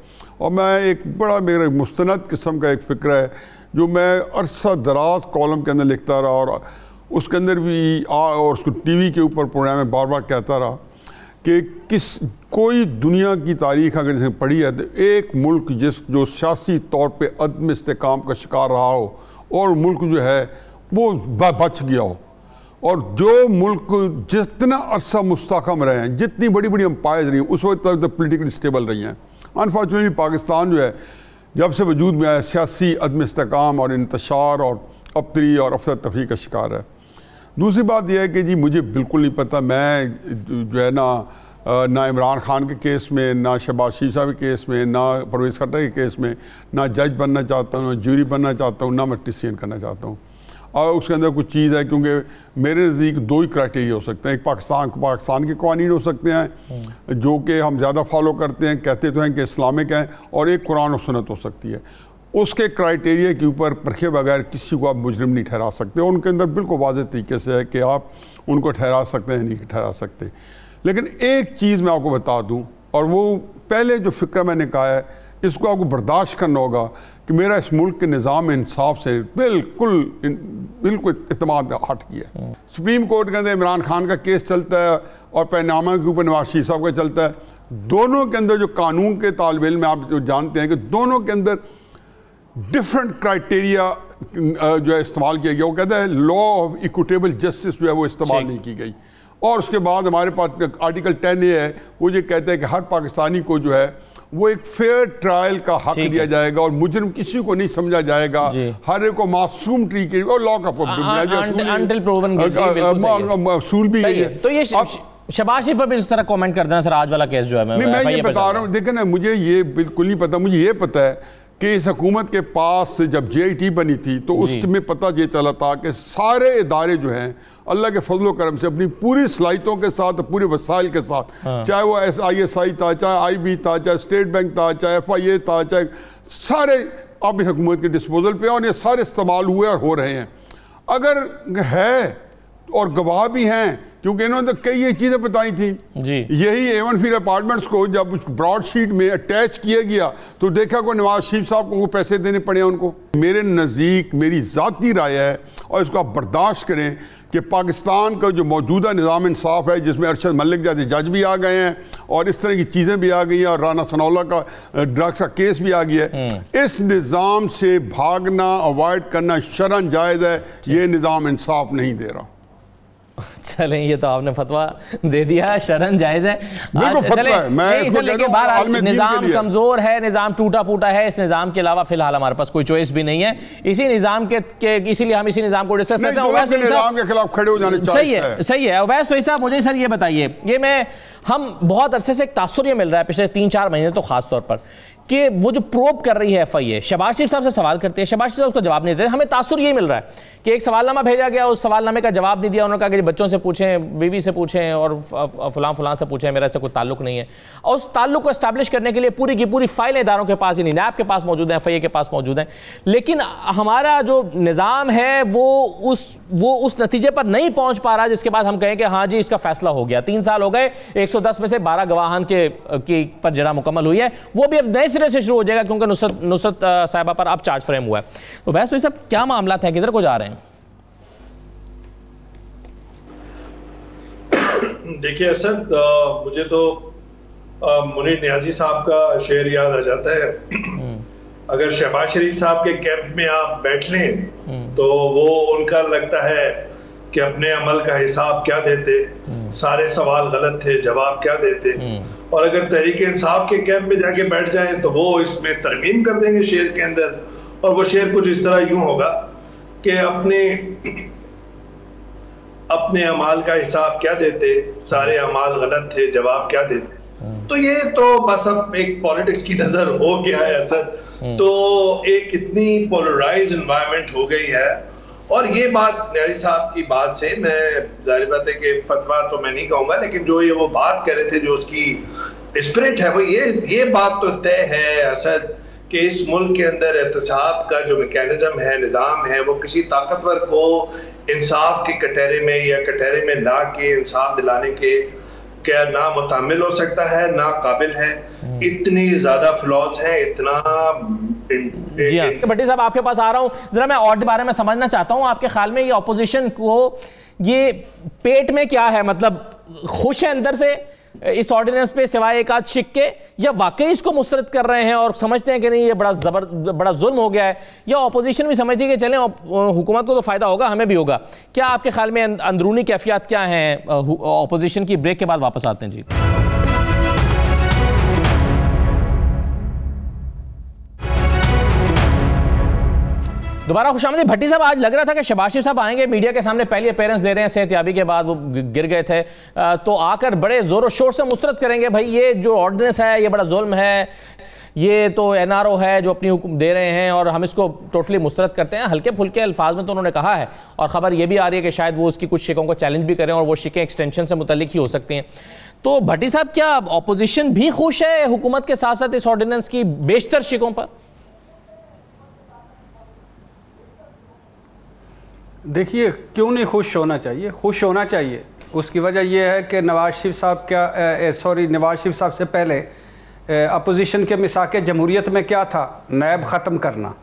S3: और मैं एक बड़ा मेरा मुस्तनद किस्म का एक फ़िक्र है जो मैं अरसा दराज कॉलम के अंदर लिखता रहा, और उसके अंदर भी और उसको टीवी के ऊपर प्रोग्राम में बार बार कहता रहा कि कोई दुनिया की तारीख अगर जिसने पढ़ी है तो एक मुल्क जो सियासी तौर पे अदम इस्तेकाम का शिकार रहा हो और मुल्क जो है वो बच गया हो, और जो मुल्क जितना अरसा मुस्तहकम रहे हैं, जितनी बड़ी बड़ी एम्पायर्स रही हैं, उस वक्त तक पोलिटिकली स्टेबल रही हैं। अनफॉर्चुनेटली पाकिस्तान जो है जब से वजूद में आया सियासी अदम इस्तेकाम और इंतशार और अबतरी और अफसर तफरी का शिकार है। दूसरी बात यह है कि जी मुझे बिल्कुल नहीं पता, मैं जो है ना इमरान खान के केस में, ना शहबाज शरीफ साहब के केस में, ना परवेज़ खट्टर के केस में ना जज बनना चाहता हूँ, ना जूरी बनना चाहता हूँ, ना मैं डिसीजन करना चाहता हूँ। और उसके अंदर कुछ चीज़ है, क्योंकि मेरे नज़दीक 2 ही क्राइटेरिया हो सकते हैं। एक पाकिस्तान के कानून हो सकते हैं जो कि हम ज़्यादा फॉलो करते हैं, कहते तो हैं कि इस्लामिक हैं, और एक कुरान और सुन्नत हो सकती है। उसके क्राइटेरिया के ऊपर परखे बगैर किसी को आप मुजरिम नहीं ठहरा सकते। उनके अंदर बिल्कुल वाज़ेह तरीके से है कि आप उनको ठहरा सकते हैं, नहीं ठहरा सकते। लेकिन एक चीज़ मैं आपको बता दूं, और वो पहले जो फ़िक्र मैंने कहा है इसको आपको बर्दाश्त करना होगा कि मेरा इस मुल्क के निज़ाम इंसाफ से बिल्कुल इत्मीनान हट गया। सुप्रीम कोर्ट के अंदर इमरान खान का केस चलता है और पैनामा के ऊपर नवाज शरीफ साहब का चलता है। दोनों के अंदर जो कानून के तालिब इल्म आप जो जानते हैं कि दोनों के अंदर डिफरेंट क्राइटेरिया जो है इस्तेमाल किया गया। वो कहता है लॉ ऑफ इक्विटेबल जस्टिस जो है वो इस्तेमाल नहीं की गई। और उसके बाद हमारे पास आर्टिकल 10A है, वो ये कहता है कि हर पाकिस्तानी को जो है वो एक फेयर ट्रायल का हक दिया जाएगा और मुजरिम किसी को नहीं समझा जाएगा, हर एक को मासूम ट्रीट और लॉ का असूल भी है।
S1: तो ये शहबाज शरीफ पर भी इस तरह कमेंट कर देना सर, आज वाला केस जो है
S3: मैं ये बता रहा हूँ। देखिए ना, मुझे ये बिल्कुल नहीं पता। मुझे ये पता है कि इस हुकूमत के पास जब JIT बनी थी तो उसमें पता ये चला था कि सारे इदारे जो हैं अल्लाह के फजल करम से अपनी पूरी सलाहियतों के साथ, पूरे वसाइल के साथ, चाहे वो ISI था, चाहे IB था, चाहे स्टेट बैंक था, चाहे FIA था, चाहे सारे अब इस हुकूमत के डिस्पोजल पे, और ये सारे इस्तेमाल हुए और हो रहे हैं। अगर है और गवाह भी हैं, क्योंकि इन्होंने तो कई ये चीज़ें बताई थी जी। यही एवनफील्ड अपार्टमेंट्स को जब उस ब्रॉडशीट में अटैच किया गया तो देखा को नवाज शरीफ साहब को वो पैसे देने पड़े उनको। मेरे नज़दीक मेरी ज़ाती राय है, और इसको आप बर्दाश्त करें, कि पाकिस्तान का जो मौजूदा निज़ाम इंसाफ है, जिसमें अरशद मलिक जैसे जज भी आ गए हैं और इस तरह की चीज़ें भी आ गई हैं, और राना सनौला का ड्रग्स का केस भी आ गया है, इस निज़ाम से भागना, अवॉइड करना शरन जायज़ है। ये निज़ाम इंसाफ नहीं दे रहा।
S1: चलें, ये तो आपने फतवा दे दिया, शरन जायज़ है। निज़ाम कमज़ोर है, निज़ाम टूटा फूटा है। इस निज़ाम के अलावा फिलहाल हमारे पास कोई चॉइस भी नहीं है। इसी निज़ाम के इसीलिए हम इसी निज़ाम को डिस्कस करते हैं।
S3: निज़ाम के खिलाफ खड़े हो जाने चाहिए।
S1: सही है। अवैस तो साहब, मुझे सर ये बताइए, ये हम बहुत अरसे से एक तासुर ये मिल रहा है पिछले 3-4 महीने तो खास तौर पर, कि वो जो प्रोब कर रही है FIA, शहबाज शरीफ साहब से सवाल करते हैं, शहबाज शरीफ साहब उसका जवाब नहीं देते। हमें तासुर यही मिल रहा है कि एक सवालनामा भेजा गया, उस सवालनामे का जवाब नहीं दिया। उन्होंने कहा कि बच्चों से पूछें, बीवी से पूछें और फलां से पूछें, मेरा इससे कोई ताल्लुक नहीं है। और उस ताल्लुक को एस्टैब्लिश करने के लिए पूरी की पूरी फाइलें इदारों के पास ही नहीं, NAB के पास मौजूद है, FIA के पास मौजूद है। लेकिन हमारा जो निज़ाम है वो उस नतीजे पर नहीं पहुँच पा रहा जिसके बाद हम कहें कि हाँ जी इसका फैसला हो गया। 3 साल हो गए, 110 में से 12 गवाहान के पर जरा मुकम्मल हुई है, वो भी अब नए सिरे से शुरू हो जाएगा क्योंकि नुसरत साहिबा पर अब चार्ज फ्रेम हुआ है। तो वैसे सब क्या मामला है, किधर को जा रहे हैं?
S4: देखिए असद, मुझे तो मुनीर नियाजी साहब का शेर याद आ जाता है, अगर शहबाज शरीफ साहब के कैंप में आप बैठ लें तो वो उनका लगता है कि अपने अमल का हिसाब क्या देते, सारे सवाल गलत थे जवाब क्या देते। और अगर तहरीक इंसाफ के कैंप में जाके बैठ जाएं तो वो इसमें तरमीम कर देंगे शेर के अंदर, और वो शेर कुछ इस तरह यूं होगा कि अपने अमाल का हिसाब क्या देते, सारे अमाल गलत थे जवाब क्या देते। तो ये तो बस अब एक पॉलिटिक्स की नजर हो गया है असद। तो एक इतनी पोलराइज एनवायरनमेंट हो गई है, और ये बात न्याजी साहब की बात से मैं जाहिर बात है कि फतवा तो मैं नहीं कहूंगा, लेकिन जो ये वो बात कर रहे थे, जो उसकी स्पिरिट है, वो ये बात तो तय है असद कि इस मुल्क के अंदर एहतसाब का जो मैकेनिज्म है, निज़ाम है, वो किसी ताकतवर को इंसाफ के कटहरे में या कटहरे में ला के इंसाफ दिलाने के क्या ना मुतामिल हो सकता है ना काबिल है। इतनी ज्यादा फ्लॉज हैं, इतना।
S1: जी हाँ, भट्टी साहब आपके पास आ रहा हूँ, जरा मैं और बारे में समझना चाहता हूँ, आपके ख्याल में ये ऑपोजिशन को ये पेट में क्या है, मतलब खुश है अंदर से इस ऑर्डिनेंस पे सिवाय एक आध शिक के, या वाकई इसको मुस्तरद कर रहे हैं और समझते हैं कि नहीं ये बड़ा जुल्म हो गया है, या ऑपोजिशन भी समझती है कि चलें हुकूमत को तो फायदा होगा हमें भी होगा? क्या आपके ख्याल में अंदरूनी कैफियत क्या हैं? ऑपोजिशन की ब्रेक के बाद वापस आते हैं जी। दोबारा खुशामदीद। भट्टी साहब, आज लग रहा था कि शहबाज शरीफ साहब आएंगे, मीडिया के सामने पहली अपीयरेंस दे रहे हैं सेहतयाबी के बाद, वो गिर गए थे, तो आकर बड़े जोर शोर से मुस्तरद करेंगे, भाई ये जो ऑर्डिनेंस है ये बड़ा जुल्म है, ये तो NRO है जो अपनी हुक्म दे रहे हैं और हम इसको टोटली मुस्तरद करते हैं। हल्के फुल्के अल्फाज में तो उन्होंने कहा है, और ख़बर ये भी आ रही है कि शायद वो उसकी कुछ शिकों को चैलेंज भी करें और वो शिकें एक्सटेंशन से मुतल्लिक ही हो सकती हैं। तो भट्टी साहब, क्या अपोजिशन भी खुश है हुकूमत के साथ साथ इस ऑर्डिनेंस की बेशतर शिकों पर?
S2: देखिए, क्यों नहीं खुश होना चाहिए, खुश होना चाहिए। उसकी वजह यह है कि नवाज शरीफ साहब से पहले अपोजिशन के मिसाक जमहूरियत में क्या था, नैब ख़त्म करना।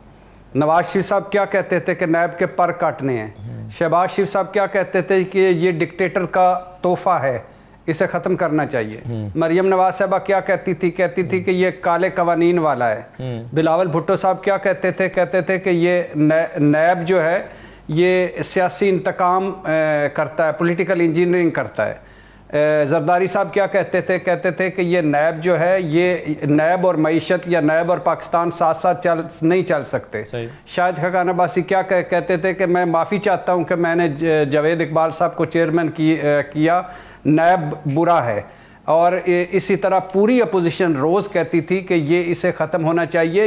S2: नवाज शरीफ साहब क्या कहते थे कि नैब के पर काटने हैं। शहबाज शरीफ साहब क्या कहते थे कि ये डिक्टेटर का तोहफा है, इसे ख़त्म करना चाहिए। मरियम नवाज साहबा क्या कहती थी कि ये काले कवानीन वाला है। बिलावल भुट्टो साहब क्या कहते थे कि ये नैब जो है ये सियासी इंतकाम करता है, पॉलिटिकल इंजीनियरिंग करता है। जरदारी साहब क्या कहते थे कि ये नैब जो है, ये नैब और मईशत या नैब और पाकिस्तान साथ साथ नहीं चल सकते। शाहिद खकान अब्बासी क्या कहते थे कि मैं माफ़ी चाहता हूँ कि मैंने जावेद इकबाल साहब को चेयरमैन किया, नैब बुरा है। और इसी तरह पूरी अपोजिशन रोज़ कहती थी कि ये इसे ख़त्म होना चाहिए,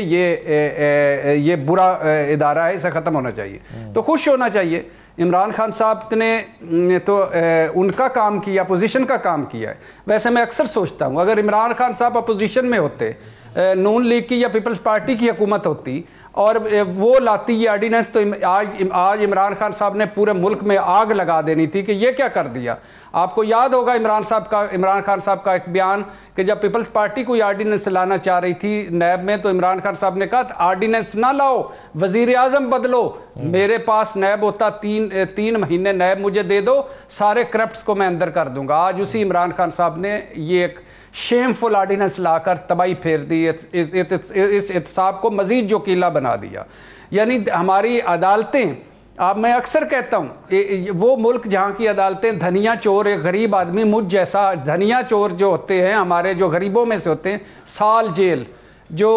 S2: ये बुरा इदारा है, इसे ख़त्म होना चाहिए। तो खुश होना चाहिए। इमरान खान साहब ने तो उनका काम किया, अपोजिशन का काम किया है। वैसे मैं अक्सर सोचता हूँ, अगर इमरान खान साहब अपोजिशन में होते, नून लीग की या पीपल्स पार्टी की हुकूमत होती और वो लाती ये ऑर्डिनेंस, तो आज इमरान खान साहब ने पूरे मुल्क में आग लगा देनी थी कि ये क्या कर दिया। आपको याद होगा इमरान खान साहब का एक बयान कि जब पीपल्स पार्टी कोई ऑर्डिनेंस लाना चाह रही थी नैब में, तो इमरान खान साहब ने कहा ऑर्डिनेंस ना लाओ, वजीर आजम बदलो, मेरे पास नैब होता, तीन महीने नैब मुझे दे दो, सारे करप्ट्स को मैं अंदर कर दूंगा। आज उसी इमरान खान साहब ने ये एक शेमफुल ऑर्डिनेंस लाकर तबाही फेर दी, इस एहतसाब को मजीद जोकीला बना दिया। यानी हमारी अदालतें, अब मैं अक्सर कहता हूँ, वो मुल्क जहाँ की अदालतें धनिया चोर, एक गरीब आदमी मुझ जैसा धनिया चोर जो होते हैं, हमारे जो गरीबों में से होते हैं, साल जेल, जो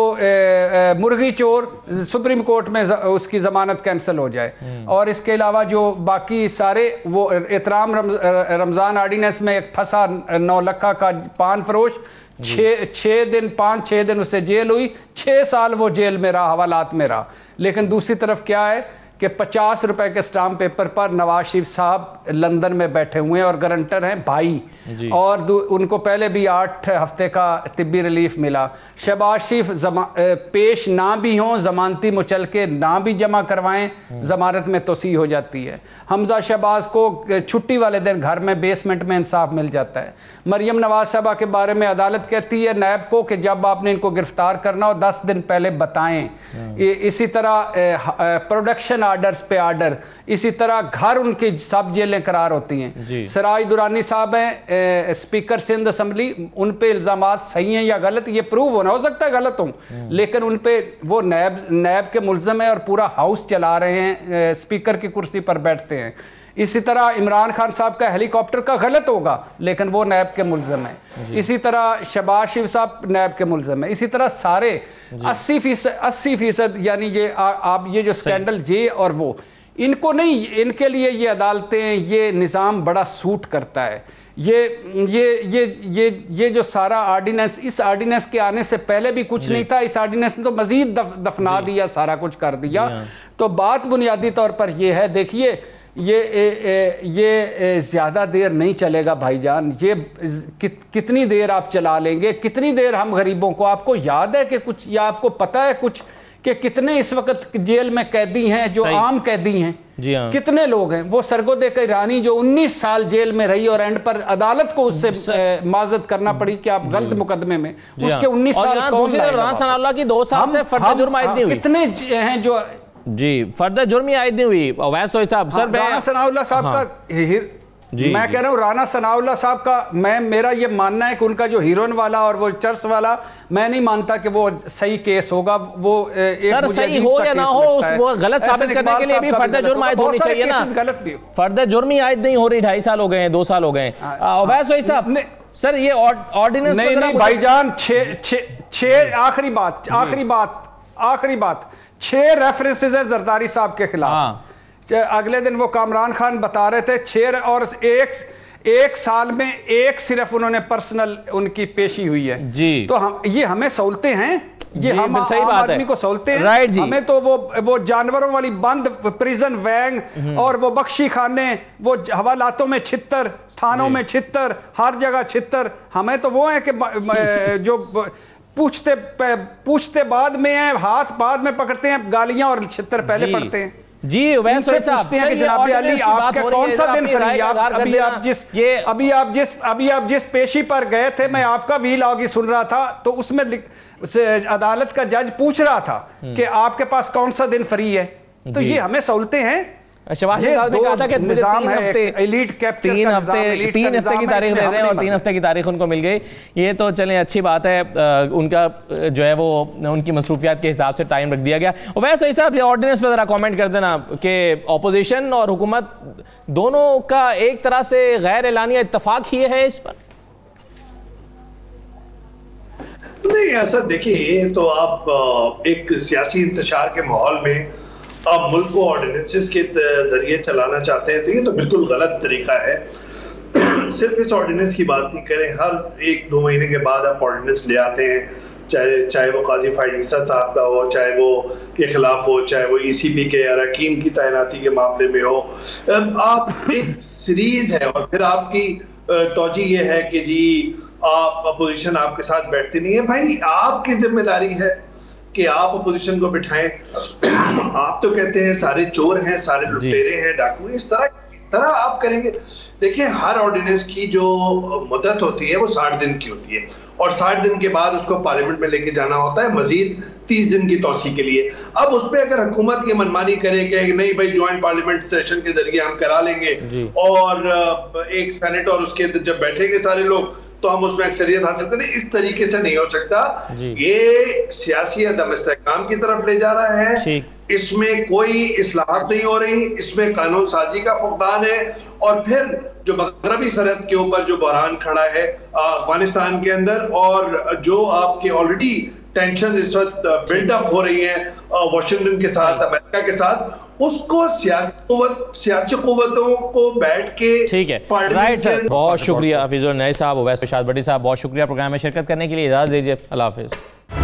S2: मुर्गी चोर सुप्रीम कोर्ट में उसकी ज़मानत कैंसिल हो जाए, और इसके अलावा जो बाकी सारे वो एहतराम रमज़ान ऑर्डिनेंस में एक फंसा 9 लखा का पान फरोश, 5-6 दिन उससे जेल हुई, 6 साल वो जेल में रहा, हवालात में रहा। लेकिन दूसरी तरफ क्या है कि 50 रुपए के स्टाम्प पेपर पर नवाज शरीफ साहब लंदन में बैठे हुए हैं और गारंटर हैं भाई, और उनको पहले भी 8 हफ्ते का तिब्बी रिलीफ मिला। शहबाज शरीफ पेश ना भी हों, जमानती मुचलके ना भी जमा करवाएं, जमानत में तोसी हो जाती है। हमजा शहबाज को छुट्टी वाले दिन घर में बेसमेंट में इंसाफ मिल जाता है। मरियम नवाज साहबा के बारे में अदालत कहती है नैब को कि जब आपने इनको गिरफ्तार करना हो 10 दिन पहले बताएं। इसी तरह प्रोडक्शन आर्डर्स पे आर्डर, इसी तरह घर उनकी सब जेलें करार होती हैं। सराज दुरानी साहब हैं स्पीकर सिंध असेंबली, उन पे इल्जामात सही हैं या गलत ये प्रूव होना, हो सकता है गलत हों, लेकिन उन पे वो नैब के मुल्ज़म है और पूरा हाउस चला रहे हैं, स्पीकर की कुर्सी पर बैठते हैं। इसी तरह इमरान खान साहब का हेलीकॉप्टर का गलत होगा लेकिन वो नैब के मुल्ज़म है। इसी तरह शहबाज शरीफ साहब नैब के मुल्ज़म है। इसी तरह सारे 80% यानी ये आप ये जो स्कैंडल ये और वो, इनको नहीं, इनके लिए ये अदालतें, ये निज़ाम बड़ा सूट करता है। ये जो सारा ऑर्डिनेंस, इस ऑर्डिनेंस के आने से पहले भी कुछ नहीं था, इस ऑर्डिनेंस ने तो मजीद दफना दिया, सारा कुछ कर दिया। तो बात बुनियादी तौर पर यह है, देखिए ये ज़्यादा देर नहीं चलेगा भाईजान। ये कितनी देर आप चला लेंगे, कितनी देर हम गरीबों को, आपको याद है कि कुछ, या आपको पता है कुछ कि कितने इस वक्त जेल में कैदी हैं जो आम कैदी हैं? जी हाँ। कितने लोग हैं? वो सरगोदे की रानी जो 19 साल जेल में रही और एंड पर अदालत को उससे माजरत करना पड़ी कि आप गलत मुकदमे में, उसके 19 साल कौन लाएगा? की 2 साल से फर्द जुर्म आयद नहीं हुई। कितने हैं जो
S1: जी फर्द जुर्मी आयद नहीं हुई। अवैस तो साहब सर
S2: राना सनाउल्लाह साहब का जी, मैं कह रहा हूँ राना सनाउल्लाह साहब का, मेरा ये मानना है कि उनका जो हीरोइन वाला और वो चर्च वाला, मैं नहीं मानता कि वो सही केस होगा। वो
S1: सर सही हो या ना हो, वो गलत साबित करने के लिए भी फर्द जुर्म आयद होनी चाहिए ना। फर्द जुर्मी आयद नहीं हो रही, 2.5 साल हो गए हैं, 2 साल हो गए। अवैस साहब सर ये ऑर्डिनेंस
S2: नहीं भाईजान, 6 आखिरी बात 6 रेफरेंसेस है जरदारी साहब के खिलाफ। अगले दिन वो कामरान खान बता रहे थे 6, और एक साल में 1 सिर्फ उन्होंने पर्सनल उनकी पेशी हुई है जी। तो ये हमें सहूलतें हैं, ये हम आदमी को सहूलतें हैं, राइट जी। हमें तो वो जानवरों वाली बंद प्रिजन वैन और वो बख्शी खाने, वो हवालातों में 76, थानों में 76, हर जगह 76, हमें तो वो है कि जो पूछते बाद में है, हाथ बाद में पकड़ते हैं गालियां और 76 पहले पढ़ते हैं
S1: जी। वैसे पूछते हैं कि जनाब अली आपका कौन सा दिन फ्री है? अभी आप जिस पेशी पर गए थे, मैं आपका वीलॉग ही सुन रहा था, तो उसमें अदालत का जज पूछ रहा था कि आपके पास कौन सा दिन फ्री है। तो ये हमें सहूलतें हैं। शहबाज साहब ने कहा था कि मुझे 3 हफ्ते की तारीख दे दें और 3 हफ्ते की तारीख उनको मिल गई। ये तो चलें अच्छी बात है, उनका जो है वो उनकी मसरूफियात के हिसाब से टाइम रख दिया गया। वैसे साहब ये ऑर्डिनेंस पे ज़रा कमेंट कर देना कि अपोजिशन और हुकूमत दोनों का एक तरह से गैर एलानिया इत्तफाक ही है इस पर।
S4: नहीं ऐसा देखिए, ये तो आप एक सियासी इंतशार के माहौल में आप मुल्क को ऑर्डिनेंसेस के जरिए चलाना चाहते हैं, तो ये तो बिल्कुल गलत तरीका है। सिर्फ इस ऑर्डिनेंस की बात नहीं करें, हर 1-2 महीने के बाद आप ऑर्डिनेंस ले आते हैं, चाहे वो काजी फाइज़ साहब का हो, चाहे वो के खिलाफ हो, चाहे वो ECP के अरकान की तैनाती के मामले में हो। आप एक सीरीज है और फिर आपकी तौजी ये है कि जी आप अपोजिशन आपके साथ बैठती नहीं है। भाई आपकी जिम्मेदारी है कि आप अपोजिशन को बिठाएं। आप तो कहते हैं सारे चोर हैं, सारे लुटेरे हैं, डाकू, इस तरह आप करेंगे। देखिए हर ऑर्डिनेंस की जो मुद्दत होती है वो 60 दिन की होती है और 60 दिन के बाद उसको पार्लियामेंट में लेके जाना होता है मजीद 30 दिन की तौसी के लिए। अब उस पर अगर हुकूमत की मनमानी करे कि नहीं भाई ज्वाइंट पार्लियामेंट सेशन के जरिए हम करा लेंगे और एक सेनेट और उसके जब बैठेंगे सारे लोग तो हम उसमें अक्सरियत हासिल करें, इस तरीके से नहीं हो सकता। ये सियासी अदम इस्तेहकाम की तरफ ले जा रहा है, इसमें कोई इस्लाहत नहीं हो रही, इसमें कानून साजी का फुकदान है। और फिर जो मगरबी सरहद के ऊपर जो बहरान खड़ा है अफगानिस्तान के अंदर और जो आपके ऑलरेडी टेंशन इस वक्त बिल्डअप हो रही है वाशिंगटन के साथ, अमेरिका के साथ, उसको सियासी कुव्वतों को बैठ के
S1: ठीक है। राइट सर, बहुत शुक्रिया हफीजुल नई साहब, अवैस इरशाद भट्टी साहब, बहुत शुक्रिया प्रोग्राम में शिरकत करने के लिए। इजाज़त दीजिए, अल्लाह हाफिज़।